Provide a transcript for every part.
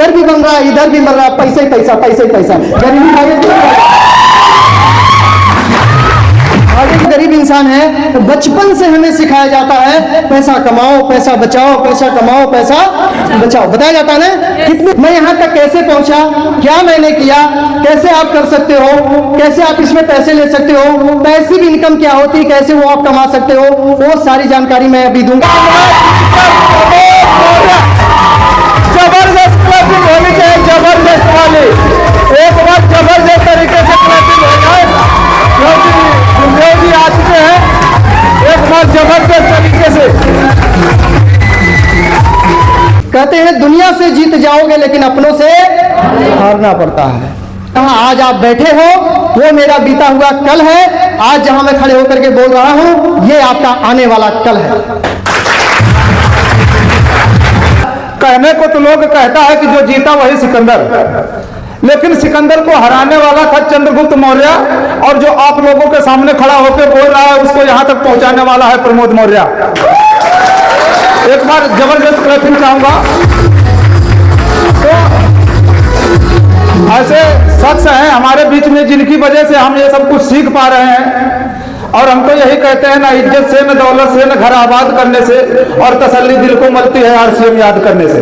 उधर भी बन रहा है, इधर भी बन रहा है, पैसा ही पैसा, पैसा ही पैसा। गरीबी गरीब इंसान है तो बचपन से हमें सिखाया जाता है पैसा कमाओ, पैसा बचाओ, पैसा कमाओ, पैसा बचाओ, बताया जाता है ना। कितने मैं यहाँ तक कैसे पहुंचा, क्या मैंने किया, कैसे आप कर सकते हो, कैसे आप इसमें पैसे ले सकते हो, पैसिव इनकम क्या होती है, कैसे वो आप कमा सकते हो, वो सारी जानकारी मैं अभी दूंगा। जबरदस्त क्लैपिंग होनी चाहिए, जबरदस्त वाली, एक बार जबरदस्त तरीके से क्लैपिंग हो जाए, क्योंकि गुरुदेव जी आ चुके हैं, एक बार जबरदस्त तरीके से। कहते हैं दुनिया से जीत जाओगे लेकिन अपनों से हारना पड़ता है। कहाँ आज आप बैठे हो वो मेरा बीता हुआ कल है, आज जहां मैं खड़े होकर के बोल रहा हूं ये आपका आने वाला कल है। कहने को तो लोग कहता है कि जो जीता वही सिकंदर, लेकिन सिकंदर को हराने वाला था चंद्रगुप्त मौर्य, और जो आप लोगों के सामने खड़ा होकर बोल रहा है उसको यहां तक पहुंचाने वाला है प्रमोद मौर्य। एक बार जबरदस्त क्लैपिंग चाहूंगा। तो ऐसे शख्स हैं हमारे बीच में जिनकी वजह से हम ये सब कुछ सीख पा रहे हैं, और हम तो यही कहते हैं ना इज्जत से, न दौलत से, न घर आबाद करने से, और तसल्ली दिल को मिलती है आरसीएम याद करने से।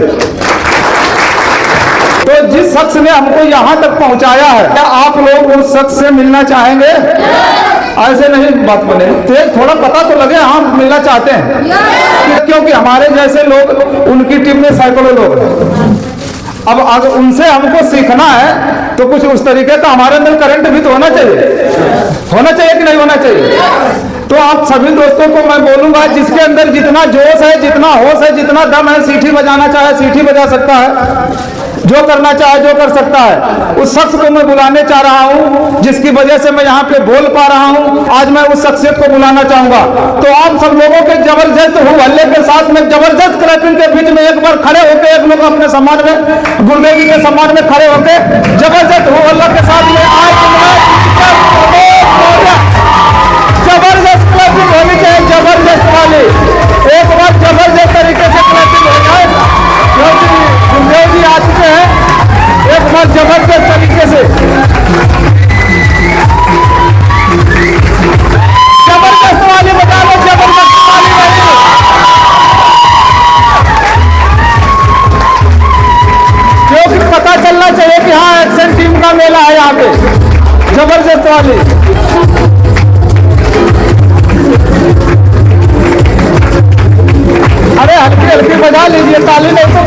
तो जिस शख्स ने हमको यहाँ तक पहुँचाया है, क्या आप लोग उस शख्स से मिलना चाहेंगे? ऐसे नहीं बात बने, तेज थोड़ा पता तो लगे हम मिलना चाहते हैं, क्योंकि हमारे जैसे लोग उनकी टीम में सैकड़ों लोग हैं। अब अगर उनसे हमको सीखना है तो कुछ उस तरीके का हमारे अंदर करंट भी तो होना चाहिए, होना चाहिए कि नहीं होना चाहिए? तो आप सभी दोस्तों को मैं बोलूंगा जिसके अंदर जितना जोश है, जितना होश है, जितना दम है, सीटी बजाना चाहे सीटी बजा सकता है, जो करना चाहे जो कर सकता है, उस शख्स को मैं बुलाने चाह रहा हूं जिसकी वजह से मैं यहाँ पे बोल पा रहा हूं। आज मैं उस शख्सियत को बुलाना चाहूंगा। तो आप सब लोगों के जबरदस्त हल्ले के साथ में जबरदस्त क्लैपिंग के बीच में एक बार खड़े होकर एक लोग अपने सम्मान में, गुरुदेव जी के सम्मान में खड़े होकर जबरदस्त हल्ला के साथ में जबरदस्त क्लैपिंग होनी चाहिए, जबरदस्त वाली, एक बार जबरदस्त तरीके से क्लैपिंग हो जाए, क्योंकि गुरुदेव जी आ चुके हैं, एक बार जबरदस्त तरीके से जबरदस्त वाली बता लो, जबरदस्त वाली बता लो, क्योंकि पता चलना चाहिए कि हाँ एक्शन टीम का मेला है यहाँ पे, जबरदस्त वाली। अरे हल्की हल्की बजा लीजिए, ताली नहीं तो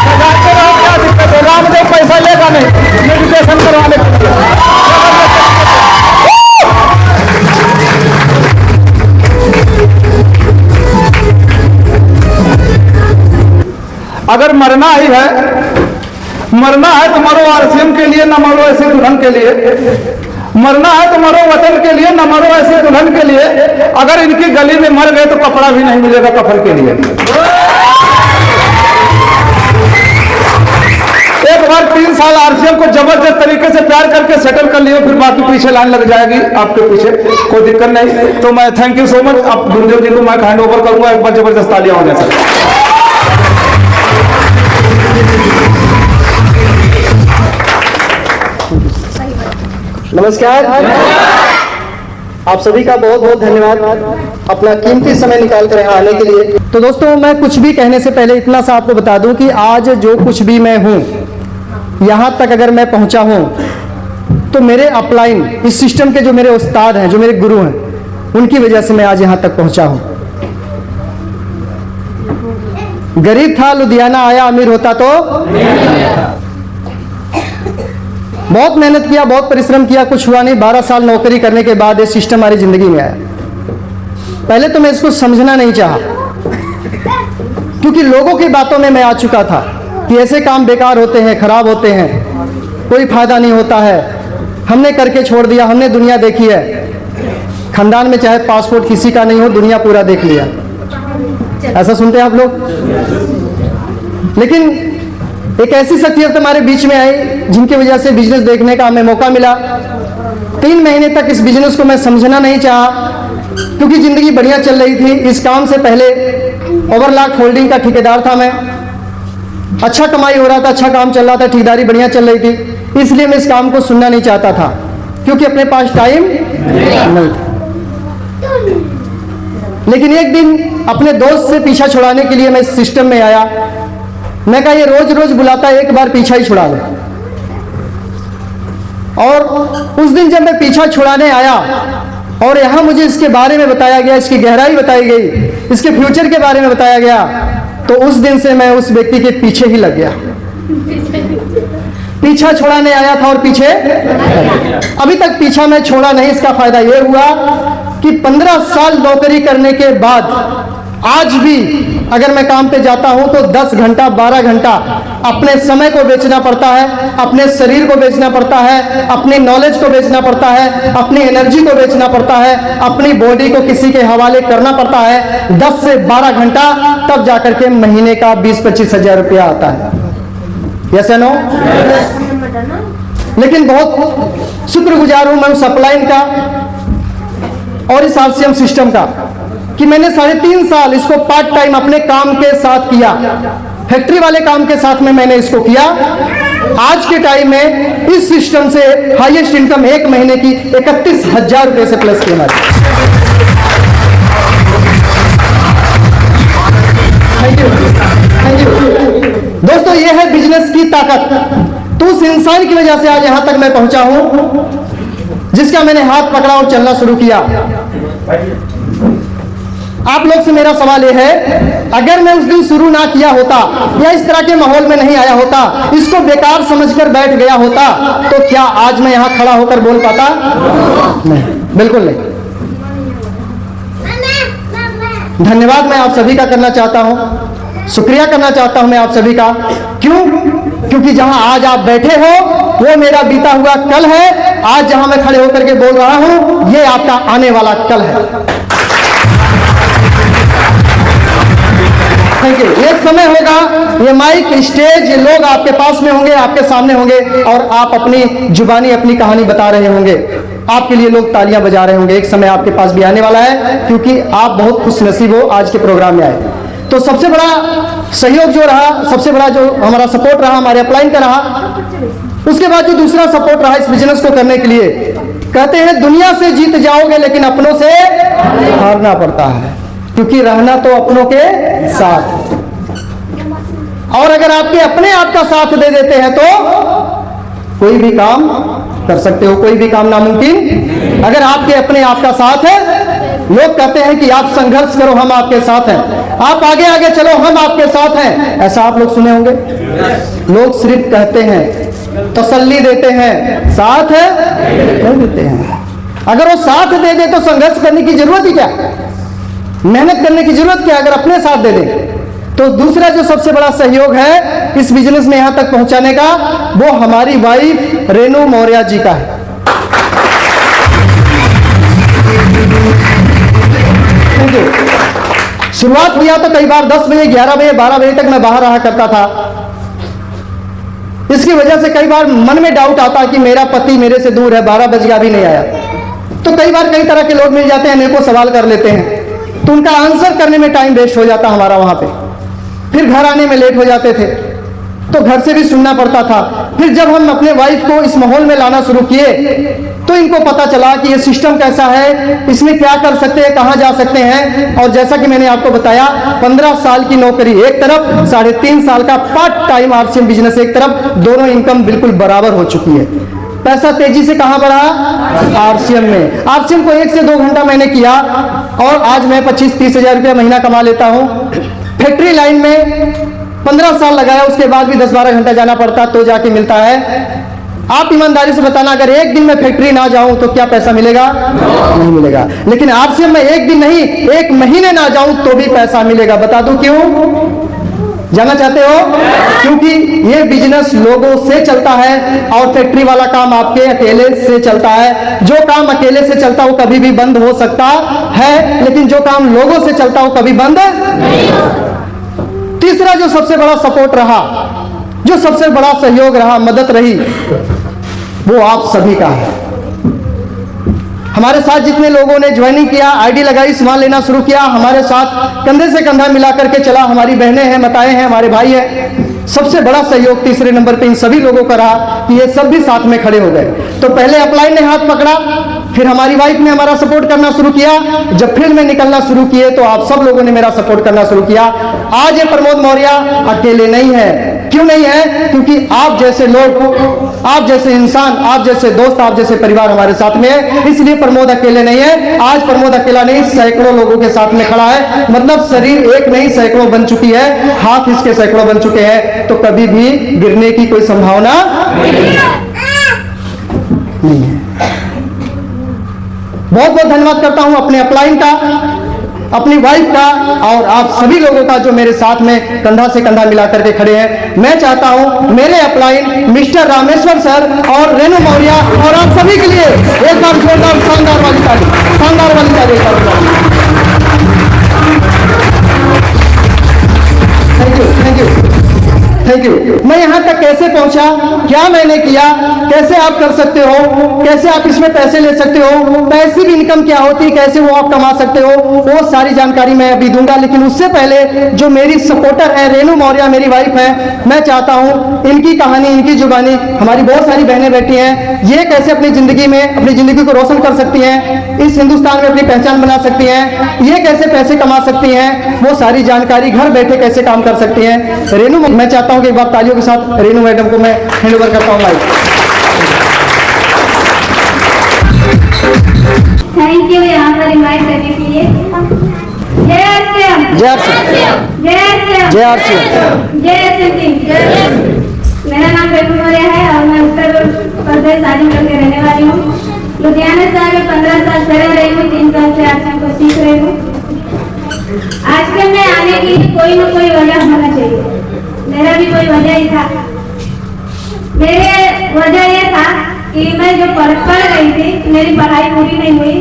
बजाते रहो, क्या दिक्कत है? रामदेव पैसा लेगा नहीं मेडिटेशन करवाने के लिए। अगर मरना ही है, मरना है तो मरो आरसीएम के लिए, न मरो ऐसे दुल्हन के लिए। मरना है तो मरो वतन के लिए, न मरो ऐसे दुल्हन के लिए। अगर इनकी गली में मर गए तो कपड़ा भी नहीं मिलेगा कफन के लिए। एक बार 3 साल आरसीएम को जबरदस्त तरीके से प्यार करके सेटल कर लिए, फिर बाकी पीछे लाइन लग जाएगी आपके पीछे, कोई दिक्कत नहीं। तो मैं थैंक यू सो मच। अब गुरुदेव जी को मैं हैंड ओवर करूंगा, एक बार जबरदस्त तालियां होने से। नमस्कार, आप सभी का बहुत बहुत धन्यवाद अपना कीमती समय निकाल कर यहाँ आने के लिए। तो दोस्तों मैं कुछ भी कहने से पहले इतना सा आपको बता दूं कि आज जो कुछ भी मैं हूँ, यहाँ तक अगर मैं पहुँचा हूँ तो मेरे अपलाइन इस सिस्टम के जो मेरे उस्ताद हैं, जो मेरे गुरु हैं, उनकी वजह से मैं आज यहाँ तक पहुँचा हूँ। गरीब था लुधियाना आया, अमीर होता तो बहुत मेहनत किया, बहुत परिश्रम किया, कुछ हुआ नहीं। 12 साल नौकरी करने के बाद ये सिस्टम हमारी जिंदगी में आया। पहले तो मैं इसको समझना नहीं चाहा, क्योंकि लोगों की बातों में मैं आ चुका था कि ऐसे काम बेकार होते हैं, खराब होते हैं, कोई फायदा नहीं होता है। हमने करके छोड़ दिया, हमने दुनिया देखी है। खानदान में चाहे पासपोर्ट किसी का नहीं हो, दुनिया पूरा देख लिया, ऐसा सुनते हैं आप लोग। लेकिन एक ऐसी शख्सियत हमारे बीच में आई जिनकी वजह से बिजनेस देखने का हमें मौका मिला। 3 महीने तक इस बिजनेस को मैं समझना नहीं चाहा, क्योंकि जिंदगी बढ़िया चल रही थी। इस काम से पहले ओवरलॉक फोल्डिंग का ठेकेदार था मैं, अच्छा कमाई हो रहा था, अच्छा काम चल रहा था, ठेकेदारी बढ़िया चल रही थी, इसलिए मैं इस काम को सुनना नहीं चाहता था, क्योंकि अपने पास टाइम नहीं था। लेकिन एक दिन अपने दोस्त से पीछा छुड़ाने के लिए मैं इस सिस्टम में आया। मैं कहा ये रोज रोज बुलाता है, एक बार पीछा ही छुड़ा लो। और उस दिन जब मैं पीछा छुड़ाने आया और यहां मुझे इसके बारे में बताया गया, इसकी गहराई बताई गई, इसके फ्यूचर के बारे में बताया गया, तो उस दिन से मैं उस व्यक्ति के पीछे ही लग गया। पीछा छुड़ाने आया था और पीछे अभी तक पीछा मैं छोड़ा नहीं। इसका फायदा यह हुआ कि 15 साल नौकरी करने के बाद आज भी अगर मैं काम पे जाता हूं तो 10 घंटा 12 घंटा अपने समय को बेचना पड़ता है, अपने शरीर को बेचना पड़ता है, अपनी नॉलेज को बेचना पड़ता है, अपनी एनर्जी को बेचना पड़ता है, अपनी बॉडी को किसी के हवाले करना पड़ता है 10 से 12 घंटा, तब जाकर के महीने का 20-25 हजार रुपया आता है। यस या नो? लेकिन बहुत शुक्रगुजार हूं मैं उस अपलाइन का और इस आरसीएम सिस्टम का कि मैंने 3.5 साल इसको पार्ट टाइम अपने काम के साथ किया, फैक्ट्री वाले काम के साथ में मैंने इसको किया। आज के टाइम में इस सिस्टम से हाईएस्ट इनकम एक महीने की 31,000 रुपए से प्लस की हमारी। थैंक यू दोस्तों, ये है बिजनेस की ताकत। तो उस इंसान की वजह से आज यहां तक मैं पहुंचा हूं जिसका मैंने हाथ पकड़ा और चलना शुरू किया। आप लोग से मेरा सवाल यह है, अगर मैं उस दिन शुरू ना किया होता या इस तरह के माहौल में नहीं आया होता, इसको बेकार समझकर बैठ गया होता, तो क्या आज मैं यहां खड़ा होकर बोल पाता? नहीं, बिल्कुल नहीं। धन्यवाद मैं आप सभी का करना चाहता हूं, शुक्रिया करना चाहता हूं मैं आप सभी का। क्यों? क्योंकि जहां आज आप बैठे हो वो मेरा बीता हुआ कल है। आज जहां मैं खड़े होकर के बोल रहा हूं ये आपका आने वाला कल है। Thank you. एक समय होगा, ये माइक, स्टेज, ये लोग आपके पास में होंगे, आपके सामने होंगे और आप अपनी जुबानी, अपनी कहानी बता रहे होंगे, आपके लिए लोग तालियां बजा रहे होंगे। एक समय आपके पास भी आने वाला है, क्योंकि आप बहुत खुशनसीब हो आज के प्रोग्राम में आए। तो सबसे बड़ा सहयोग जो रहा, सबसे बड़ा जो हमारा सपोर्ट रहा, हमारे अपलाइन का रहा। उसके बाद जो दूसरा सपोर्ट रहा इस बिजनेस को करने के लिए, कहते हैं दुनिया से जीत जाओगे लेकिन अपनों से हारना पड़ता है, क्योंकि रहना तो अपनों के साथ। और अगर आपके अपने आपका साथ दे देते हैं तो कोई भी काम कर सकते हो, कोई भी काम नामुमकिन। अगर आपके अपने आपका साथ है, लोग कहते हैं कि आप संघर्ष करो, हम आपके साथ हैं, आप आगे आगे चलो, हम आपके साथ हैं। ऐसा आप लोग सुने होंगे। लोग सिर्फ कहते हैं, तसल्ली देते हैं, साथ है कह देते हैं। अगर वो साथ दे दे तो संघर्ष करने की जरूरत ही क्या, मेहनत करने की जरूरत क्या? अगर अपने साथ दे दे तो दूसरा जो सबसे बड़ा सहयोग है इस बिजनेस में यहां तक पहुंचाने का, वो हमारी वाइफ रेनू मौर्य जी का है। शुरुआत किया तो कई बार 10 बजे, 11 बजे, 12 बजे तक मैं बाहर रहा करता था। इसकी वजह से कई बार मन में डाउट आता कि मेरा पति मेरे से दूर है, 12 बज गया अभी नहीं आया। तो कई बार कई तरह के लोग मिल जाते हैं, मेरे को सवाल कर लेते हैं, तो उनका आंसर करने में टाइम वेस्ट हो जाता हमारा वहां पे। फिर घर आने में लेट हो जाते थे, तो घर से भी सुनना पड़ता था। फिर जब हम अपने वाइफ को इस माहौल में लाना शुरू किए तो इनको पता चला कि ये सिस्टम कैसा है, इसमें क्या कर सकते हैं, कहां जा सकते हैं। और जैसा कि मैंने आपको बताया, 15 साल की नौकरी एक तरफ, 3.5 साल का पार्ट टाइम आरसीएम बिजनेस एक तरफ, दोनों इनकम बिल्कुल बराबर हो चुकी है। पैसा तेजी से कहां बढ़ा? आरसीएम में। आरसीएम को 1 से 2 घंटा मैंने किया और आज मैं 25-30 हजार रुपया महीना कमा लेता हूं। फैक्ट्री लाइन में 15 साल लगाया, उसके बाद भी 10-12 घंटा जाना पड़ता तो जाके मिलता है। आप ईमानदारी से बताना, अगर एक दिन में फैक्ट्री ना जाऊं तो क्या पैसा मिलेगा? नहीं मिलेगा। लेकिन आरसीएम में एक दिन नहीं, 1 महीने ना जाऊं तो भी पैसा मिलेगा। बता दूं क्यों? जानना चाहते हो? क्योंकि ये बिजनेस लोगों से चलता है और फैक्ट्री वाला काम आपके अकेले से चलता है। जो काम अकेले से चलता है वो कभी भी बंद हो सकता है, लेकिन जो काम लोगों से चलता है वो कभी बंद नहीं हो सकता। तीसरा जो सबसे बड़ा सपोर्ट रहा, जो सबसे बड़ा सहयोग रहा, मदद रही, वो आप सभी का है। हमारे साथ जितने लोगों ने ज्वाइनिंग किया, आईडी लगाई, सामान लेना शुरू किया, हमारे साथ कंधे से कंधा मिला करके चला, हमारी बहनें हैं, माताएं हैं, हमारे भाई हैं, सबसे बड़ा सहयोग तीसरे नंबर पे इन सभी लोगों का रहा कि ये सब भी साथ में खड़े हो गए। तो पहले अपलाइन ने हाथ पकड़ा, फिर हमारी वाइफ ने हमारा सपोर्ट करना शुरू किया। जब फील्ड में निकलना शुरू किए तो आप सब लोगों ने मेरा सपोर्ट करना शुरू किया। आज ये प्रमोद मौर्य अकेले नहीं है। क्यों नहीं है? क्योंकि आप जैसे लोग, आप जैसे इंसान, आप जैसे दोस्त, आप जैसे परिवार हमारे साथ में है, इसलिए प्रमोद अकेले नहीं है। आज प्रमोद अकेला नहीं, सैकड़ों लोगों के साथ में खड़ा है। मतलब शरीर एक नहीं सैकड़ों बन चुकी है, हाथ इसके सैकड़ों बन चुके हैं। तो कभी भी गिरने की कोई संभावना नहीं है। बहुत बहुत धन्यवाद करता हूं अपने अपलाइन का, अपनी वाइफ का और आप सभी लोगों का जो मेरे साथ में कंधा से कंधा मिला करके खड़े हैं। मैं चाहता हूं मेरे अपलाइन मिस्टर रामेश्वर सर और रेणु मौर्य और आप सभी के लिए एक बार जोरदार शानदार वाली ताली, शानदार वाली ताली। Thank you, thank you, thank you. मैं यहाँ तक कैसे पहुंचा, क्या मैंने किया, कैसे आप कर सकते हो, कैसे आप इसमें पैसे ले सकते हो, पैसिव इनकम क्या होती है, कैसे वो आप कमा सकते हो, वो सारी जानकारी मैं अभी दूंगा। लेकिन उससे पहले जो मेरी सपोर्टर है रेणु मौर्य, मेरी वाइफ है, मैं चाहता हूं इनकी कहानी, इनकी जुबानी, हमारी बहुत सारी बहनें बैठी हैं, ये कैसे अपनी जिंदगी में अपनी जिंदगी को रोशन कर सकती हैं, इस हिंदुस्तान में अपनी पहचान बना सकती हैं, ये कैसे पैसे कमा सकती हैं, वो सारी जानकारी घर बैठे कैसे काम कर सकती हैं। रेणु, मैं चाहता हूं कि एक बार तालियों के साथ रेणु मैडम को मैं हैंड ओवर करता हूं। थैंक यू यहाँ पर इनवाइट करने के लिए। जय आरसीएम, जय आरसीएम, जय आरसीएम, जय आरसीएम, जय आरसीएम। मेरा नाम रेणु मौर्य है और मैं उत्तर प्रदेश आजमगढ़ के रहने वाली हूँ। लुधियाना से आगे 15 साल से रह रही हूँ, 3 साल से आरसीएम को सीख रही हूँ। आजकल में आने के लिए कोई न कोई वजह होना चाहिए। मेरा भी कोई वजह ही था। मेरे वजह ये था कि मैं जो पढ़ रही थी, मेरी पढ़ाई पूरी नहीं हुई।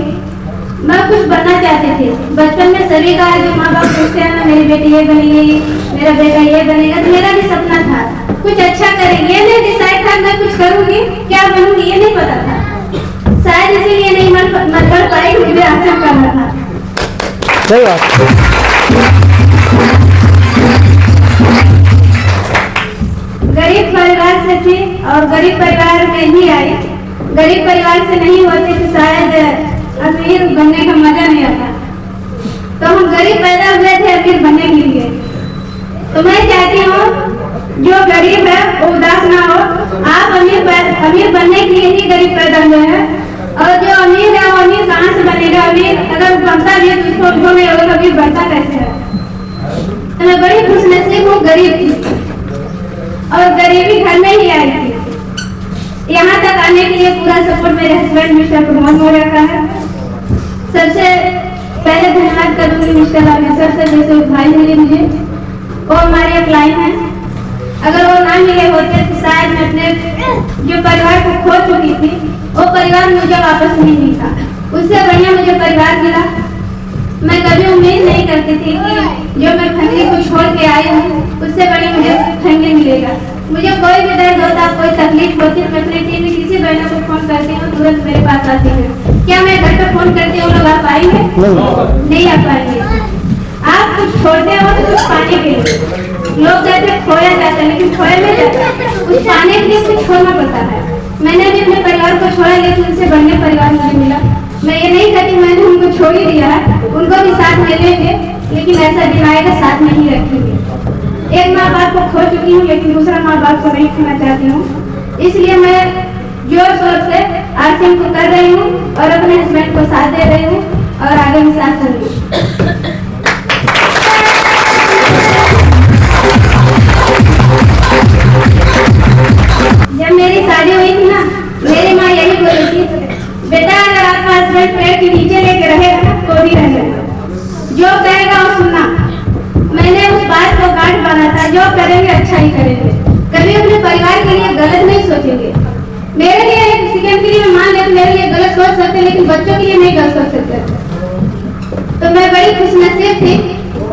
मैं कुछ बनना चाहती थी। बचपन में सभी का जो माँ बाप पूछते हैं ना, मेरी बेटी ये बनेगी, मेरा बेटा ये बनेगा, तो मेरा भी सपना था कुछ अच्छा करेंगे। ये नहीं डिसाइड था मैं कुछ करूंगी, क्या बनूंगी ये नहीं पता था। शायद इसीलिए नहीं मैं पढ़ पाई, मुझे आसान करना था। सही बात। गरीब परिवार से थी और गरीब परिवार में ही आई। गरीब परिवार से नहीं होते तो शायद अमीर बनने का मजा नहीं आता। तो हम गरीब पैदा हुए थे अमीर बनने के लिए। तो मैं चाहती हूँ जो गरीब है वो उदास ना हो। आप अमीर बनने के लिए ही गरीब पैदा हुए हैं। और जो अमीर है वो अमीर कहाँ से बनेगा? अमीर अगर बनता भी है तो उसको उनको नहीं होगा, अमीर बनता कैसे है? तो मैं बड़ी खुशनसीब हूँ, गरीब थी और गरीबी घर में ही आई थी। यहाँ तक आने के लिए पूरा सपोर्ट मेरे हस्बैंड मिस्टर प्रमोद मौर्य का है। सबसे पहले धन्यवाद करूंगी मिस्टर रामेश्वर सर, जैसे भाई मिले मुझे, वो हमारे अपलाइन है। अगर वो ना मिले होते तो शायद मैं अपने जो परिवार को खो चुकी थी, वो परिवार मुझे वापस नहीं मिलता। उससे बढ़िया मुझे परिवार मिला। मैं कभी उम्मीद नहीं करती थी कि जो मैं फैमिली को छोड़ के आई हूँ उससे बड़ी मुझे फैमिली मिलेगा। मुझे कोई भी दर्द होता, कोई तकलीफ होती, मैं अपनी टीम में किसी बहनों को फोन करती हूँ, तुरंत मेरे पास आती है। क्या मैं घर पे फोन करती हूँ, लोग आ पाएंगे? नहीं आ पाएंगे। आप कुछ छोड़ते हो तो कुछ पाने के लिए। लोग कहते हैं खोया जाता है, लेकिन खोया नहीं जाता। कुछ पाने के लिए कुछ छोड़ना पड़ता है। मैंने भी अपने परिवार को छोड़ा, लेकिन उनसे बढ़िया परिवार मुझे मिला। मैं ये नहीं कहती मैंने उनको छोड़ ही दिया है, उनको भी साथ में लेंगे, लेकिन ऐसा दिन आएगा साथ में ही रखेंगे। एक माँ बाप को खो चुकी हूँ, लेकिन दूसरा माँ बाप को नहीं खोना चाहती हूँ। इसलिए मैं जोर शोर से आरसीएम को कर रही हूँ और अपने हस्बैंड को साथ दे रही हूँ और आगे भी साथ दूंगी। जब मेरी शादी हुई थी ना, मेरी माँ यही बोली थी, बेटा अगर आपका हस्बैंड पेड़ के नीचे लेके रहेगा ना तो भी रहेगा, जो कहेगा वो सुनना। मैंने उस बात को गांठ बांधा था, जो करेंगे अच्छा ही करेंगे, कभी अपने परिवार के लिए गलत नहीं सोचेंगे। मेरे लिए एक सेकंड के लिए मान ले मेरे लिए गलत सोच सकते, लेकिन बच्चों के लिए नहीं गलत सोच सकते। तो मैं बड़ी खुशनसीब थी,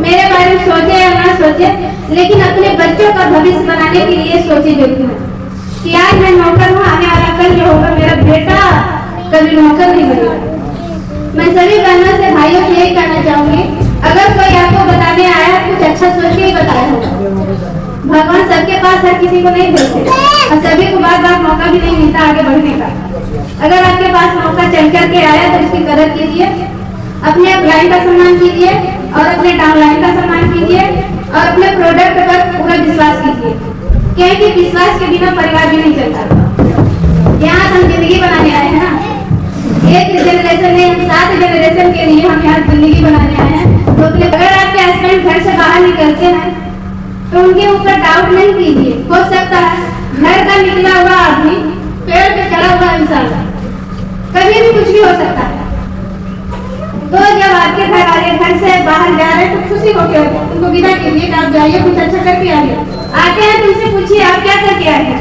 मेरे बारे में सोचे या ना सोचे, लेकिन अपने बच्चों का भविष्य बनाने के लिए सोचे जरूर है कि आज मैं नौकर हूँ, आने वाला कल जो होगा मेरा बेटा कभी नौकर नहीं बनेगा। मैं सभी बहनों से भाइयों से यही कहना चाहूंगी, अगर कोई आपको बताने आया कुछ अच्छा सोच के ही बताया होगा। भगवान सबके पास हर किसी को नहीं देते और सभी को बार बार मौका भी नहीं मिलता आगे बढ़ने का। अगर आपके पास मौका चल करके आया तो उसकी कदर कीजिए, अपने अपलाइन का सम्मान कीजिए और अपने डाउनलाइन का सम्मान कीजिए और अपने प्रोडक्ट पर पूरा विश्वास कीजिए, क्योंकि विश्वास के बिना परिवार भी नहीं चलता। यहाँ हम जिंदगी बनाने आए हैं ना, एक जनरेशन नहीं, हम 7 जनरेशन के लिए हम यहाँ जिंदगी बनाने आए हैं। तो अगर आपके हस्बैंड घर से बाहर निकलते हैं तो उनके ऊपर डाउट नहीं कीजिए। हो सकता है घर का निकला हुआ आदमी पेड़ पे चढ़ा हुआ इंसान, कभी भी कुछ भी हो सकता है। तो जब आपके घर वाले घर से बाहर जा रहे हैं तो खुशी होकर उनको विदा कीजिए कि आप जाइए, कुछ अच्छा करके आइए। आते हैं तो उनसे पूछिए आप क्या करके आए हैं,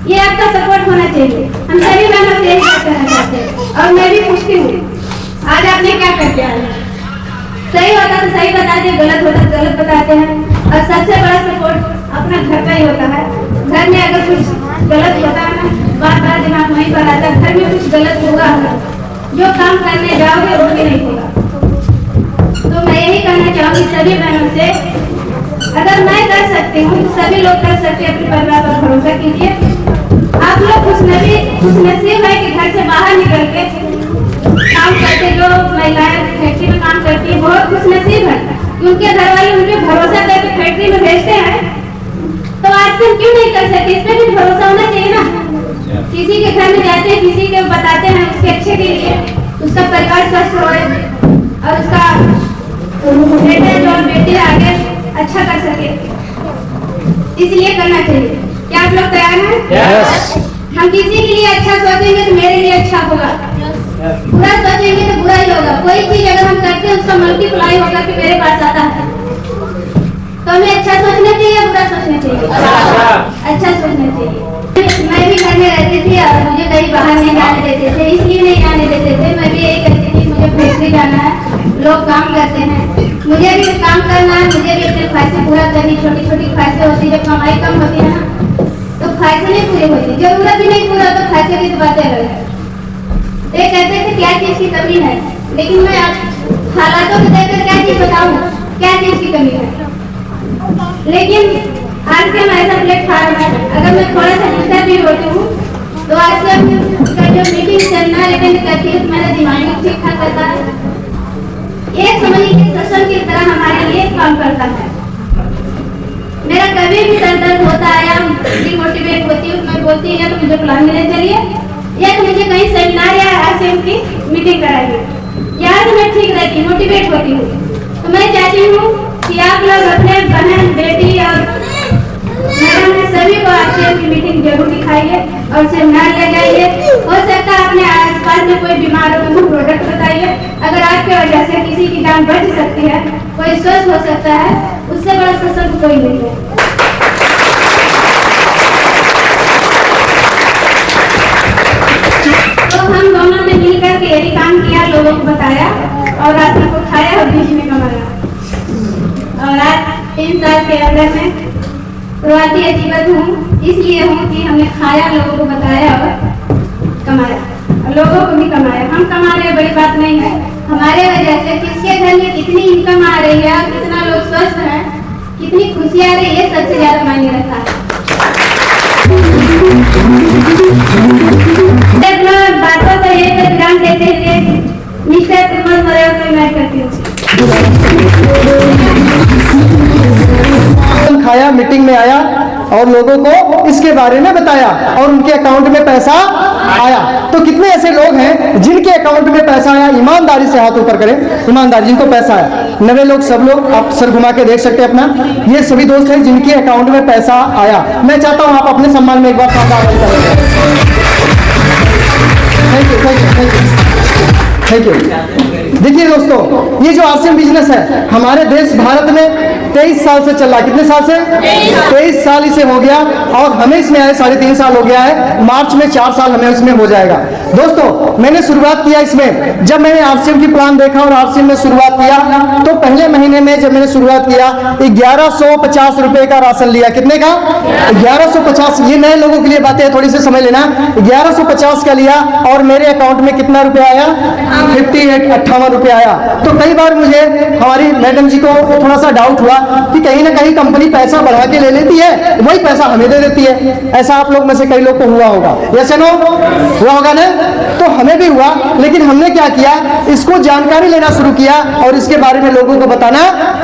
ये आपका सपोर्ट होना चाहिए। हम सभी बहनों से यही कहना चाहते हैं और मैं भी पूछती हूँ आज आपने क्या करके आए। सही होता तो सही बताते, गलत होता तो गलत बताते हैं। और सबसे बड़ा सपोर्ट अपना घर का ही होता है। घर में अगर कुछ गलत होता है ना, बार बार दिमाग वहीं पर आता है, घर में कुछ गलत होगा, जो काम करने जाओगे वो भी नहीं होगा। तो मैं यही कहना चाहूँगी सभी बहनों से, अगर मैं कर सकती हूँ तो सभी लोग कर सकते हैं। अपने परिवार पर भरोसा कीजिए। आप लोग खुशनसीब है कि घर से बाहर निकल के काम करते, जो महिलाएं फैक्ट्री में काम करती है बहुत खुशनसीब है कि उनके घर वाले उनके भरोसा करके फैक्ट्री में भेजते हैं। तो आज से क्यों नहीं कर सकते, इस पर भी भरोसा होना चाहिए ना। किसी के घर में जाते हैं, किसी के बताते हैं उसके अच्छे के लिए, उसका परिवार स्वस्थ होए और उसका बेटे जो बेटी आगे अच्छा कर सके, इसलिए करना चाहिए। क्या आप लोग तैयार हैं? Yes. हम किसी के लिए अच्छा सोचेंगे तो मेरे लिए अच्छा होगा, बुरा सोचेंगे तो बुरा ही होगा। कोई चीज अगर हम करते हैं उसका मल्टीप्लाई होकर के मेरे पास आता है, तो हमें अच्छा सोचना चाहिए, बुरा सोचना चाहिए, अच्छा सोचना चाहिए। मैं भी घर में रहती थी और मुझे कहीं बाहर नहीं जाने देते थे, इसलिए नहीं जाने देते थे। मैं भी यही कहती थी मुझे फैक्ट्री जाना है, लोग काम करते हैं, मुझे भी काम करना है, मुझे भी अपनी ख्वाहिशें पूरा करनी। छोटी छोटी ख्वाहिशें होती है, जब कमाई कम होती है ना तो ख्वाहिशें नहीं पूरी होती, जरूरत भी नहीं पूरा तो ख्वाहिशें की तो बातें रहे। ये कहते थे क्या चीज की कमी है, लेकिन मैं हालातों को देखकर क्या चीज बताऊं, क्या चीज की कमी है। लेकिन आज के मैं ऐसा प्लेटफॉर्म है, अगर मैं थोड़ा सा डिस्टर्ब भी होती हूँ तो आज से का जो मीटिंग चलना अटेंड करती है तो मेरा दिमाग भी ठीक ठाक करता है। एक समझिए कि सत्संग की तरह हमारे लिए काम करता है। मेरा कभी भी सर दर्द होता है या डिमोटिवेट होती हूँ, मैं बोलती हूँ या तो मुझे प्लान मिलने चलिए या तो मुझे कहीं सेमिनार या ऐसे उनकी मीटिंग कराइए, यहाँ से मैं ठीक रहती हूँ, मोटिवेट होती हूँ। तो मैं चाहती हूँ कि आप लोग अपने बहन बेटी और मैडम ने सभी को आरसीएम की मीटिंग जरूर दिखाइए और सेमिनार ले जाइए। हो सकता है अपने आसपास में कोई बीमार हो उनको प्रोडक्ट बताइए। अगर आपके वजह से किसी की जान बच सकती है, कोई स्वस्थ हो सकता है, उससे बड़ा सत्संग कोई नहीं है। तो हम दोनों ने मिलकर के यही काम किया, लोगों को बताया और राशन को खाया और बीच में कमाया। और आज 3 साल के अंदर में प्रवासी जीवित हूँ, इसलिए हूँ कि हमने खाया, लोगों को बताया और कमाया, और लोगों को भी कमाया। हम कमा रहे बड़ी बात नहीं है, हमारे वजह से किसके घर में कितनी इनकम आ रही है, कितना लोग स्वस्थ हैं, कितनी खुशी आ रही है, सबसे ज्यादा मायने रखता है। बातों को एक ध्यान देते हुए मिस्टर कुमार मरे को मैं करती हूँ। खाया, मीटिंग में आया और लोगों को इसके बारे में बताया और उनके अकाउंट में पैसा आया। तो कितने ऐसे लोग हैं जिनके अकाउंट में पैसा आया, ईमानदारी से हाथ ऊपर करें, ईमानदारी, जिनको पैसा आया। 90 लोग, सब लोग आप सर घुमा के देख सकते हैं अपना, ये सभी दोस्त हैं जिनके अकाउंट में पैसा आया। मैं चाहता हूं आप अपने सम्मान में एक बार थैंक यू। देखिए दोस्तों, ये जो आरसीएम बिजनेस है हमारे देश भारत में 23 साल से चल रहा है। कितने साल से? 23 साल इसे हो गया और हमें इसमें आए 3.5 साल हो गया है। मार्च में 4 साल हमें इसमें हो जाएगा। दोस्तों मैंने शुरुआत किया इसमें, जब मैंने आरसीएम की प्लान देखा और आरसीएम में शुरुआत किया तो पहले महीने में जब मैंने शुरुआत किया 1150 रुपए का राशन लिया। कितने का? 1150। ये नए लोगों के लिए बातें थोड़ी सी समझ लेना। 1150 का लिया और मेरे अकाउंट में कितना रुपया आया? 58 रुपया आया। तो कई बार मुझे हमारी मैडम जी को थोड़ा सा डाउट हुआ कि कहीं ना कहीं कंपनी पैसा बढ़ा के ले लेती है, वही पैसा हमें दे देती है। ऐसा आप लोग में से कई लोग को हुआ होगा, यस नो? हुआ होगा ना? तो हमें भी हुआ, लेकिन हमने क्या किया, इसको जानकारी लेना शुरू किया और इसके बारे में लोगों को बताना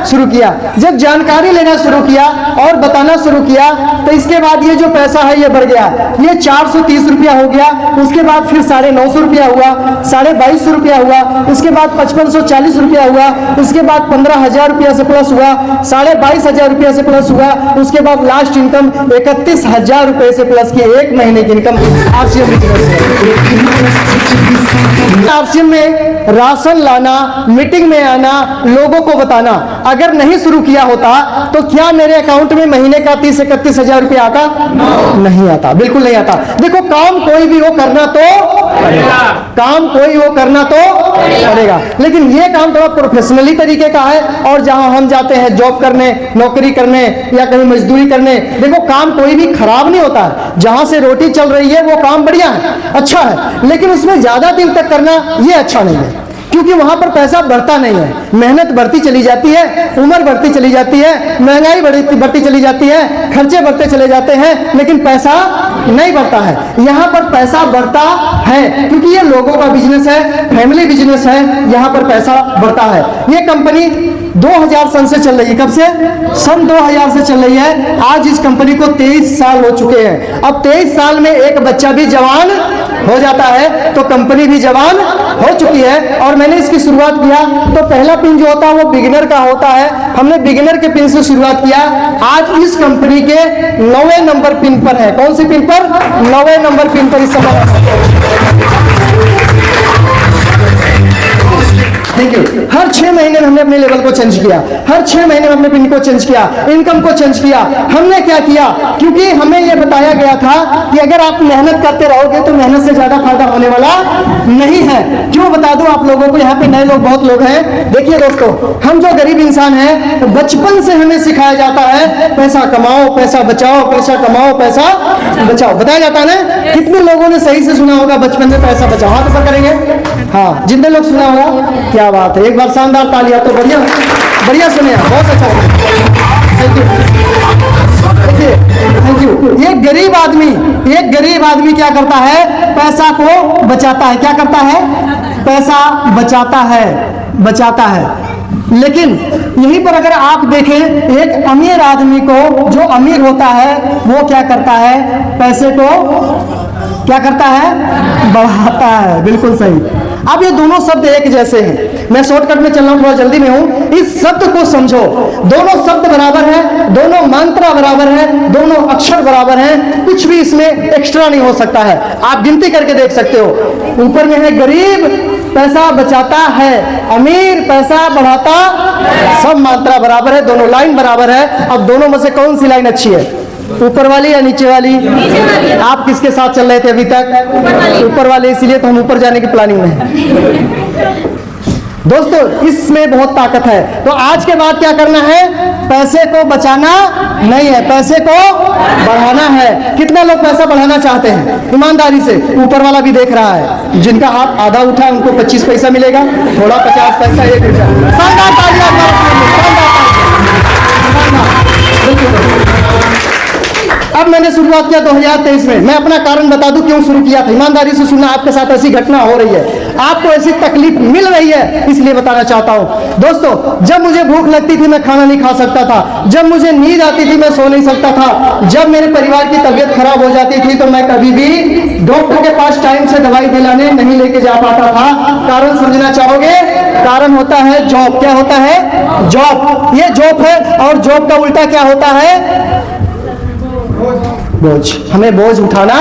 शुरू किया। जब जानकारी लेना शुरू किया और बताना शुरू किया तो इसके बाद ये जो पैसा है ये बढ़ गया, ये 430 रुपया हो गया। उसके बाद फिर 950 रुपया हुआ, 2250 रुपया हुआ, उसके बाद 5540 रुपया हुआ, उसके बाद 15,000 रुपया से प्लस हुआ, 22,500 रुपया से प्लस हुआ, उसके बाद लास्ट इनकम 31,000 रुपए से प्लस की एक महीने की इनकम आरसीएम आरसीएम में राशन लाना, मीटिंग में आना, लोगों को बताना अगर नहीं शुरू किया होता तो क्या मेरे अकाउंट में महीने का 30-31,000 रुपया आता? नहीं आता, बिल्कुल नहीं आता। देखो काम कोई भी हो करना तो काम कोई हो करना तो पड़ेगा, लेकिन ये काम थोड़ा प्रोफेशनली तरीके का है। और जहां हम जाते हैं जॉब करने, नौकरी करने या कहीं मजदूरी करने, देखो काम कोई भी खराब नहीं होता है। जहां से रोटी चल रही है वो काम बढ़िया है, अच्छा है, लेकिन उसमें ज्यादा दिन तक करना ये अच्छा नहीं है, क्योंकि वहां पर पैसा बढ़ता नहीं है। मेहनत बढ़ती चली जाती है, उम्र बढ़ती चली जाती है, महंगाई बढ़ती चली जाती है, खर्चे बढ़ते चले जाते हैं, लेकिन पैसा नहीं बढ़ता है। यहाँ पर पैसा बढ़ता है क्योंकि ये लोगों का बिजनेस है, फैमिली बिजनेस है, यहाँ पर पैसा बढ़ता है। ये कंपनी 2000 सन से चल रही है। कब से? सन 2000 से चल रही है। आज इस कंपनी को 23 साल हो चुके हैं। अब 23 साल में एक बच्चा भी जवान हो जाता है तो कंपनी भी जवान हो चुकी है। और मैंने इसकी शुरुआत किया तो पहला पिन जो होता है वो बिगिनर का होता है। हमने बिगिनर के पिन से शुरुआत किया। आज इस कंपनी के 9वें नंबर पिन पर है। कौन सी पिन पर? 9वें नंबर पिन पर इस समय। Thank you. हर 6 महीने में हमने अपने लेवल को चेंज किया, हर 6 महीने में अपने पिन को चेंज किया, इनकम को चेंज किया। हमने क्या किया, क्योंकि हमें यह बताया गया था कि अगर आप मेहनत करते रहोगे तो मेहनत से ज्यादा फायदा होने वाला नहीं है। क्यों बता दूं आप लोगों को, यहाँ पे नए लोग बहुत लोग हैं। देखिए दोस्तों, हम जो गरीब इंसान हैं तो बचपन से हमें सिखाया जाता है पैसा कमाओ, पैसा बचाओ, पैसा कमाओ, पैसा बचाओ, बताया जाता है ना। कितने लोगों ने सही से सुना होगा बचपन में पैसा बचाओ? हाथ ऊपर करेंगे। हाँ, जितने लोग सुना होगा, क्या बात है, एक बार शानदार तालियां। तो बढ़िया बढ़िया सुने, बहुत अच्छा। थैंक यू, देखिए, थैंक यू। एक गरीब आदमी क्या करता है? पैसा को बचाता है। क्या करता है? पैसा बचाता है। लेकिन यहीं पर अगर आप देखें, एक अमीर आदमी को, जो अमीर होता है वो क्या करता है? पैसे को क्या करता है? बढ़ाता है। बिल्कुल सही। अब ये दोनों शब्द एक जैसे हैं। मैं शॉर्टकट में चल रहा हूं, थोड़ा जल्दी में हूं। इस शब्द को समझो, दोनों शब्द बराबर हैं, दोनों मात्रा बराबर है, दोनों अक्षर बराबर हैं, कुछ भी इसमें एक्स्ट्रा नहीं हो सकता है। आप गिनती करके देख सकते हो। ऊपर में है गरीब पैसा बचाता है, अमीर पैसा बढ़ाता, सब मात्रा बराबर है, दोनों लाइन बराबर है। अब दोनों में से कौन सी लाइन अच्छी है? ऊपर वाली या नीचे वाली? आप किसके साथ चल रहे थे अभी तक? ऊपर वाले, इसीलिए तो हम ऊपर जाने की प्लानिंग में हैं। दोस्तों, इसमें बहुत ताकत है। तो आज के बाद क्या करना है? पैसे को बचाना नहीं है, पैसे को बढ़ाना है। कितना लोग पैसा बढ़ाना चाहते हैं ईमानदारी से? ऊपर वाला भी देख रहा है। जिनका हाथ आधा उठा है उनको 25 पैसा मिलेगा, थोड़ा 50 पैसा, 1 रुपया। शानदार तालियां। अब मैंने शुरुआत किया 2023 में। मैं अपना कारण बता दूं क्यों शुरू किया था। ईमानदारी से सुनना, आपके साथ ऐसी घटना हो रही है, आपको ऐसी तकलीफ मिल रही है, इसलिए बताना चाहता हूं। दोस्तों, जब मुझे भूख लगती थी मैं खाना नहीं खा सकता था, जब मुझे नींद आती थी मैं सो नहीं सकता था, जब मेरे परिवार की तबीयत खराब हो जाती थी तो मैं कभी भी डॉक्टर के पास टाइम से दवाई दिलाने नहीं लेके जा पाता था। कारण समझना चाहोगे? कारण होता है जॉब। क्या होता है? जॉब। ये जॉब है, और जॉब का उल्टा क्या होता है? बोझ। हमें बोझ उठाना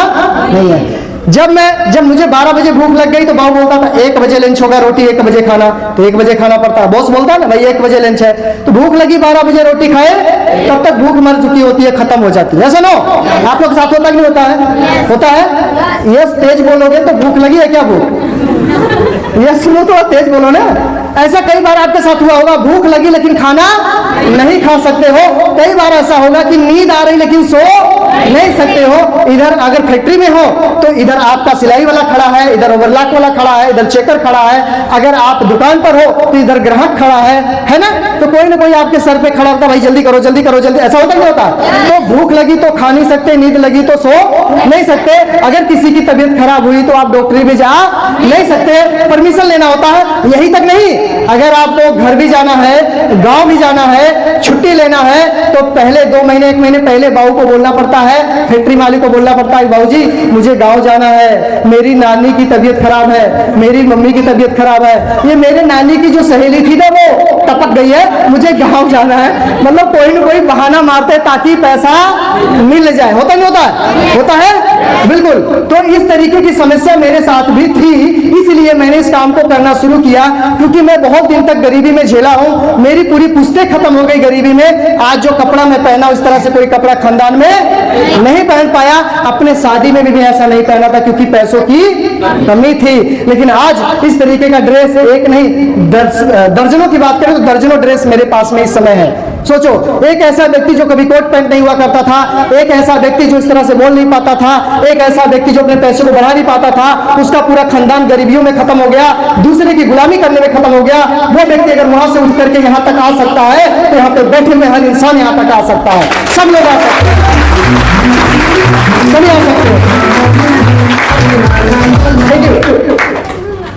नहीं है। जब मुझे 12 बजे भूख लग गई तो बाबू बोलता था 1 बजे लंच होगा, रोटी 1 बजे खाना, तो 1 बजे खाना पड़ता है। बॉस बोलता है ना भाई 1 बजे लंच है, तो भूख लगी 12 बजे रोटी खाए, तब तक भूख मर चुकी होती है, खत्म हो जाती है। ऐसा नो आप लोग के साथ होता कि नहीं होता है? होता है। यस तेज बोलोगे तो भूख लगी है क्या? भूख यस सुनो तो तेज बोलो ना। ऐसा कई बार आपके साथ हुआ होगा, भूख लगी लेकिन खाना नहीं खा सकते हो। कई बार ऐसा होगा कि नींद आ रही लेकिन सो नहीं सकते हो। इधर अगर फैक्ट्री में हो तो इधर आपका सिलाई वाला खड़ा है, इधर ओवरलॉक वाला खड़ा है, इधर चेकर खड़ा है। अगर आप दुकान पर हो तो इधर ग्राहक खड़ा है ना? तो कोई ना कोई आपके सर पे खड़ा होता है, भाई जल्दी करो जल्दी करो जल्दी। ऐसा होता नहीं होता? तो भूख लगी तो खा नहीं सकते, नींद लगी तो सो नहीं सकते। अगर किसी की तबीयत खराब हुई तो आप डॉक्टरी भी जा नहीं सकते, परमिशन लेना होता है। यही तक नहीं, अगर आपको घर भी जाना है, गांव भी जाना है, छुट्टी लेना है, तो पहले 2 महीने 1 महीने पहले बाबू को बोलना पड़ता है, फैक्ट्री मालिक को बोलना पड़ता है, बाबूजी मुझे गांव जाना है, मेरी नानी की तबीयत खराब है, मेरी मम्मी की तबीयत खराब है, ये मेरे नानी की जो सहेली थी ना वो टपक गई है, मुझे गांव जाना है। मतलब कोई ना कोई बहाना मारते ताकि पैसा मिल जाए। होता नहीं होता है? होता है बिल्कुल। तो इस तरीके की समस्या मेरे साथ भी थी, इसलिए मैंने इस काम को करना शुरू किया, क्योंकि मैं बहुत दिन तक गरीबी में झेला हूं। मेरी पूरी पुश्तें खत्म हो गई गरीबी में। आज जो कपड़ा मैं पहना इस तरह से कोई कपड़ा खानदान में नहीं पहन पाया। अपने शादी में भी ऐसा नहीं पहना था क्योंकि पैसों की कमी थी। लेकिन आज इस तरीके का ड्रेस एक नहीं दर्जनों की बात करें तो दर्जनों ड्रेस मेरे पास में इस समय है। सोचो, एक ऐसा व्यक्ति जो कभी कोट पैंट नहीं हुआ करता था, एक ऐसा व्यक्ति जो इस तरह से बोल नहीं पाता था, एक ऐसा व्यक्ति जो अपने पैसे को बढ़ा नहीं पाता था, उसका पूरा खानदान गरीबियों में खत्म हो गया, दूसरे की गुलामी करने में खत्म हो गया। वो व्यक्ति अगर वहां से उठ करके यहाँ तक आ सकता है तो यहाँ पे बैठे हुए हर इंसान यहाँ तक आ सकता है। सब लोग आ सकते हैं, सभी आ सकते हैं।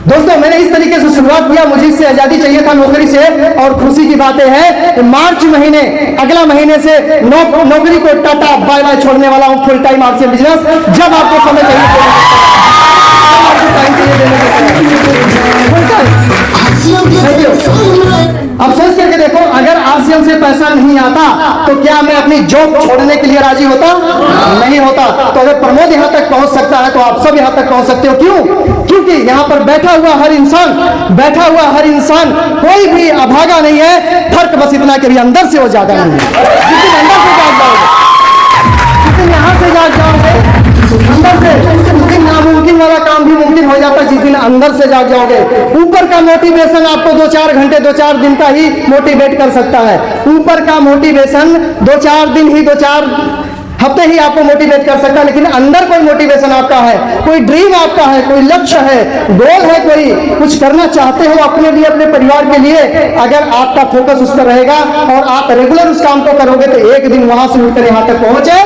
दोस्तों मैंने इस तरीके से शुरुआत किया, मुझे इससे आजादी चाहिए था नौकरी से, और खुशी की बातें हैं मार्च महीने अगला महीने से नौकरी को टाटा बाय बाय छोड़ने वाला हूं, फुल टाइम आरसीएम बिजनेस। जब आपको समय चाहिए अब सोच करके देखो, अगर आरसीएम से पैसा नहीं आता तो क्या मैं अपनी जॉब छोड़ने के लिए राजी होता? नहीं होता। तो अगर प्रमोद यहां तक पहुंच सकता है तो आप सब यहां तक पहुंच सकते हो। क्यों? क्योंकि यहां पर बैठा हुआ हर इंसान कोई भी अभागा नहीं है। फर्क बस इतना कि अंदर से वो ज्यादा नहीं है। जितने अंदर से जाग जाओगे, जितने यहां से जाग जाओगे अंदर से, लेकिन नामुमकिन वाला काम भी मुमकिन हो जाता है जिस दिन अंदर से जाग जाओगे। ऊपर का मोटिवेशन आपको 2-4 घंटे 2-4 दिन का ही मोटिवेट कर सकता है। ऊपर का मोटिवेशन 2-4 दिन ही 2-4 हफ्ते ही आपको मोटिवेट कर सकता है, लेकिन अंदर कोई मोटिवेशन आपका है, कोई ड्रीम आपका है, कोई लक्ष्य है, गोल है, कोई कुछ करना चाहते हो अपने लिए, अपने परिवार के लिए, अगर आपका फोकस उस पर रहेगा और आप रेगुलर उस काम को करोगे तो एक दिन वहां से उठकर यहां तक पहुंचे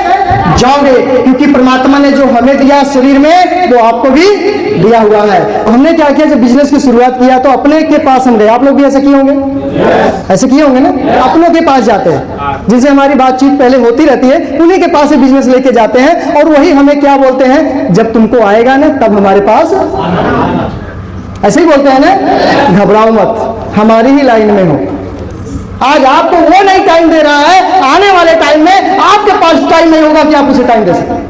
जाओगे। क्योंकि परमात्मा ने जो हमें दिया शरीर में वो आपको भी दिया हुआ है। हमने क्या किया, जब बिजनेस की शुरुआत किया तो अपने के पास हम गए। आप लोग भी ऐसे किए होंगे, ऐसे किए होंगे ना? अपनों के पास जाते हैं जिनसे हमारी बातचीत पहले होती रहती है, उन्हीं के पास से बिजनेस लेके जाते हैं और वही हमें क्या बोलते हैं, जब तुमको आएगा ना तब हमारे पास, ऐसे ही बोलते हैं ना, घबराओ मत, हमारी ही लाइन में हो। आज आपको वो नहीं टाइम दे रहा है, आने वाले टाइम में आपके पास टाइम नहीं होगा कि आप उसे टाइम दे सकें।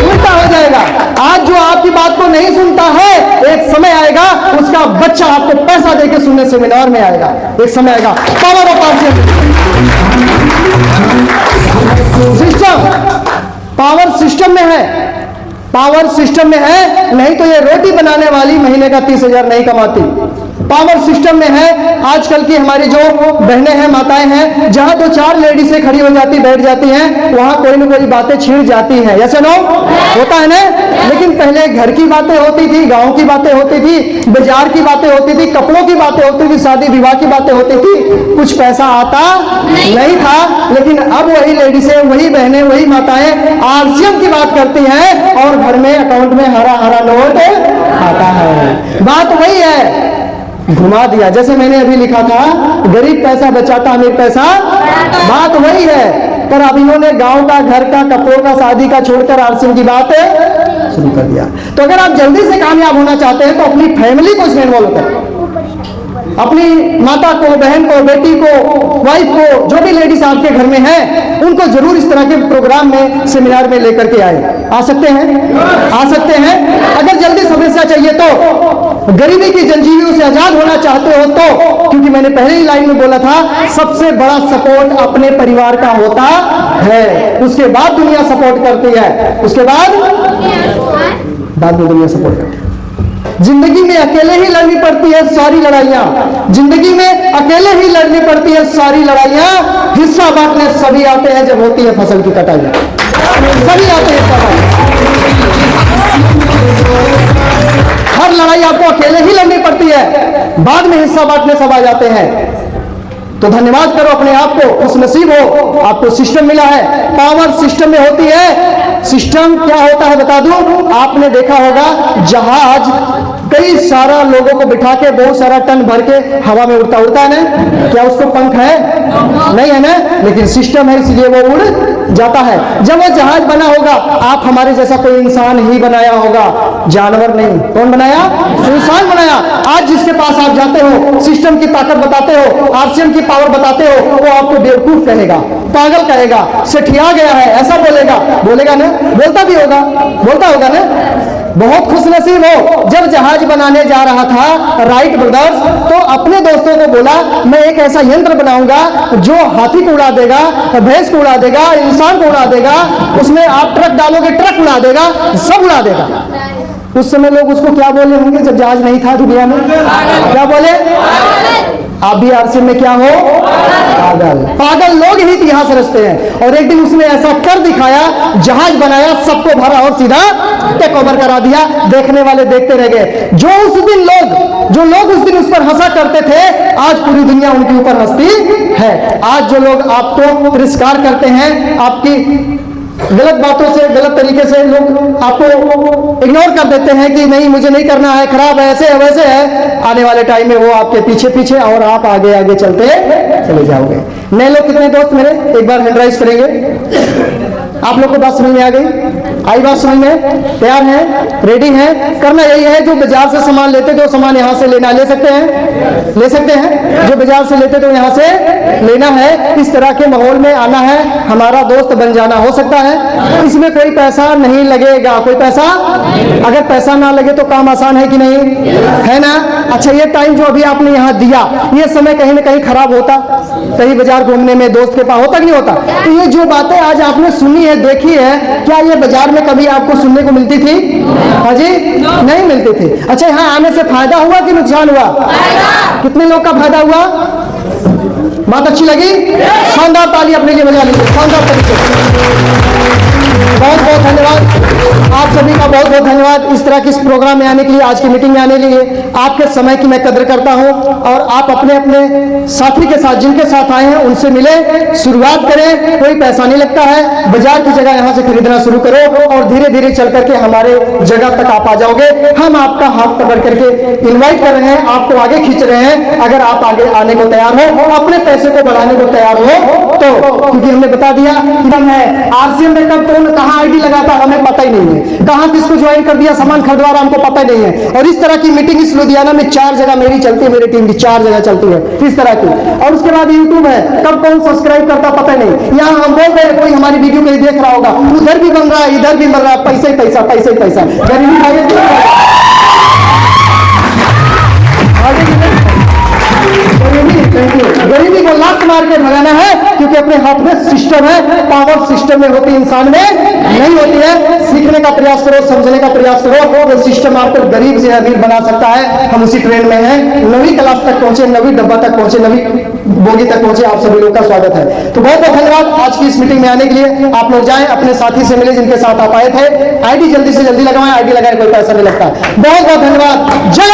उल्टा हो जाएगा। आज जो आपकी बात को नहीं सुनता है, एक समय आएगा उसका बच्चा आपको पैसा देके सुनने सेमिनार में आएगा। एक समय आएगा। Power of system, power system में है, पावर सिस्टम में है, नहीं तो ये रोटी बनाने वाली महीने का 30,000 नहीं कमाती। पावर सिस्टम में है। आजकल की हमारी जो बहनें हैं, माताएं हैं, जहां 2-4 लेडीसें खड़ी हो जाती, बैठ जाती हैं, वहां कोई ना कोई बातें छिड़ जाती हैं। ऐसे नो होता है ना? लेकिन पहले घर की बातें होती थी, गांव की बातें होती थी, बाजार की बातें होती थी, कपड़ों की बातें होती थी, शादी विवाह की बातें होती थी, कुछ पैसा आता नहीं था। लेकिन अब वही लेडीसें, वही बहनें, वही माताएं आरसीएम की बात करती हैं और घर में अकाउंट में हरा हरा नोट आता है। बात वही है, घुमा दिया। जैसे मैंने अभी लिखा था, गरीब पैसा बचाता, अमीर पैसा, बात वही है। पर अब इन्होंने गांव का, घर का, कपड़ों का, शादी का छोड़कर आरसीएम की बात शुरू कर दिया। तो अगर आप जल्दी से कामयाब होना चाहते हैं तो अपनी फैमिली को इसमें इन्वॉल्व करें। अपनी माता को, बहन को, बेटी को, वाइफ को, जो भी लेडीज आपके घर में हैं, उनको जरूर इस तरह के प्रोग्राम में, सेमिनार में लेकर के आए। आ सकते हैं? आ सकते हैं। अगर जल्दी समस्या चाहिए तो, गरीबी की जंजीरों से आजाद होना चाहते हो तो, क्योंकि मैंने पहले ही लाइन में बोला था, सबसे बड़ा सपोर्ट अपने परिवार का होता है, उसके बाद दुनिया सपोर्ट करती है, उसके बाद में दुनिया सपोर्ट करती है। जिंदगी में अकेले ही लड़नी पड़ती है सारी लड़ाइयां, जिंदगी में अकेले ही लड़नी पड़ती है सारी लड़ाइयां। हिस्सा बांटने सभी आते हैं जब होती है फसल की कटाई, सभी आते हैं हिस्सा बांटने। हर लड़ाई आपको अकेले ही लड़नी पड़ती है, बाद में हिस्सा बांटने सब आ जाते हैं। तो धन्यवाद करो अपने आप को, खुश नसीब हो, आपको सिस्टम मिला है। पावर सिस्टम में होती है। सिस्टम क्या होता है बता दूं, आपने देखा होगा जहाज कई सारा लोगों को बिठा के बहुत सारा टन भर के हवा में उड़ता है ना, क्या उसको पंख है? नहीं है ना, लेकिन सिस्टम है इसलिए वो उड़ जाता है। जब वो जहाज बना होगा, आप हमारे जैसा कोई इंसान ही बनाया होगा, जानवर नहीं। कौन बनाया? इंसान बनाया। आज जिसके पास आप जाते हो, सिस्टम की ताकत बताते हो, आरसीएम की पावर बताते हो, वो आपको बेवकूफ कहेगा, पागल कहेगा, सेठिया गया है, ऐसा बोलेगा ना, बोलता भी होगा, बोलता होगा ना। बहुत खुशनसीब हो, जब जहाज बनाने जा रहा था राइट ब्रदर्स, तो अपने दोस्तों को बोला मैं एक ऐसा यंत्र बनाऊंगा जो हाथी को उड़ा देगा, भैंस को उड़ा देगा, इंसान को उड़ा देगा, उसमें आप ट्रक डालोगे ट्रक उड़ा देगा, सब उड़ा देगा। उस समय लोग उसको क्या बोले होंगे जब जहाज नहीं था दुनिया में? क्या बोले? आप भी आरसीएम में क्या हो? पागल। पागल लोग ही इतिहास रचते हैं। और एक दिन उसने ऐसा कर दिखाया, जहाज बनाया, सबको भरा और सीधा टेक ओवर करा दिया। देखने वाले देखते रह गए। जो लोग उस दिन उस पर हंसा करते थे, आज पूरी दुनिया उनके ऊपर हंसती है। आज जो लोग आपको तिरस्कार करते हैं, आपकी गलत बातों से, गलत तरीके से लोग आपको इग्नोर कर देते हैं कि नहीं मुझे नहीं करना है, खराब है, ऐसे है, वैसे है, आने वाले टाइम में वो आपके पीछे पीछे और आप आगे आगे चलते चले जाओगे। नए लोग कितने दोस्त मेरे एक बार हैंड राइज करेंगे? आप लोग को बात समझ में आ गई? आई बात समझ में? तैयार हैं? रेडी हैं? करना यही है, जो बाजार से सामान लेते जो सामान यहाँ से लेना, ले सकते हैं? ले सकते हैं। जो बाजार से लेते तो यहाँ से लेना है। इस तरह के माहौल में आना है, हमारा दोस्त बन जाना। हो सकता है इसमें कोई पैसा नहीं लगेगा। कोई पैसा, अगर पैसा ना लगे तो काम आसान है कि नहीं है ना? अच्छा, ये टाइम जो अभी आपने यहाँ दिया, ये समय कहीं ना कहीं खराब होता, कहीं बाजार घूमने में दोस्त के पास, होता कि नहीं होता? तो ये जो बातें आज आपने सुनी है, देखी है, क्या ये बाजार में कभी आपको सुनने को मिलती थी? हाँ जी, नहीं मिलती थी। अच्छा, यहाँ आने से फायदा हुआ कि नुकसान हुआ? कितने लोग का फायदा हुआ? बात अच्छी लगी? शानदार ताली अपने लिए बजा लीजिए, शानदार तरीके से। बहुत बहुत धन्यवाद आप सभी का, बहुत बहुत धन्यवाद इस तरह के इस प्रोग्राम में आने के लिए, आज की मीटिंग में आने के लिए। आपके समय की मैं कदर करता हूं और आप अपने अपने साथी के साथ, जिनके साथ आए हैं, उनसे मिले, शुरुआत करें। कोई पैसा नहीं लगता है, बाजार की जगह यहां से खरीदना शुरू करो और धीरे धीरे चल करके हमारे जगह तक आप आ जाओगे। हम आपका हाथ पकड़ करके इन्वाइट कर रहे हैं, आपको आगे खींच रहे हैं। अगर आप आगे आने को तैयार हो और अपने पैसे को बढ़ाने को तैयार हो तो, क्योंकि हमने बता दिया कि हम है आरसीएम में कब कौन कहां आईडी लगाता हमें पता ही नहीं है, कहां किसको ज्वाइन कर दिया, सामान खरीदवा रहा हमको पता ही नहीं है। और इस तरह की मीटिंग इस लुधियाना में 4 जगह मेरी चलती है, मेरी टीम की 4 जगह चलती है इस तरह की। और उसके बाद यूट्यूब है, कब कौन सब्सक्राइब करता पता नहीं। यहाँ हम बोल रहे हैं, कोई हमारी वीडियो कहीं देख रहा होगा, उधर भी बन रहा है, इधर भी बन रहा है, पैसा ही पैसा, पैसा ही पैसा। गरीबी को लात मार के भगाना है, क्योंकि अपने हाथ में सिस्टम है। पावर सिस्टम में होती, इंसान में नहीं होती है। सीखने का प्रयास करो, समझने का प्रयास करो, तो सिस्टम आपको गरीब से अमीर बना सकता है। हम उसी ट्रेन में हैं, 9वीं क्लास तक पहुंचे, 9वीं डब्बा तक पहुंचे, 9वीं बोगी तक पहुंचे। आप सभी लोग का स्वागत है। तो बहुत बहुत धन्यवाद आज की इस मीटिंग में आने के लिए। आप लोग जाएं, अपने साथी से मिले जिनके साथ आप आए थे। आईडी जल्दी से जल्दी लगवाएं, आईडी लगाए कोई पैसा नहीं लगता। बहुत बहुत धन्यवाद। जय